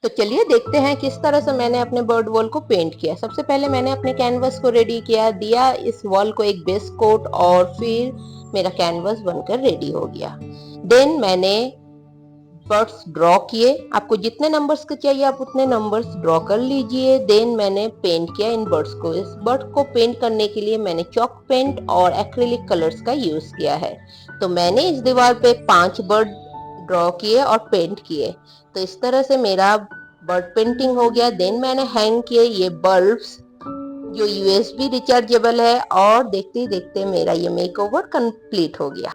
तो चलिए देखते हैं किस तरह से मैंने अपने बर्ड वॉल को पेंट किया। सबसे पहले मैंने अपने कैनवस को रेडी किया, दिया इस वॉल को एक बेस कोट और फिर मेरा कैनवस बनकर रेडी हो गया। देन मैंने बर्ड्स ड्रॉ किए। आपको जितने नंबर्स के चाहिए आप उतने नंबर्स ड्रॉ कर लीजिए। देन मैंने पेंट किया इन बर्ड्स को। इस बर्ड को पेंट करने के लिए मैंने चॉक पेंट और एक्रिलिक कलर्स का यूज किया है। तो मैंने इस दीवार पे 5 बर्ड ड्रॉ किए और पेंट किए। तो इस तरह से मेरा बर्ड पेंटिंग हो गया। देन मैंने हैंग किए ये बल्ब्स जो यूएसबी रिचार्जेबल है, और देखते ही देखते मेरा ये मेकओवर कंप्लीट हो गया।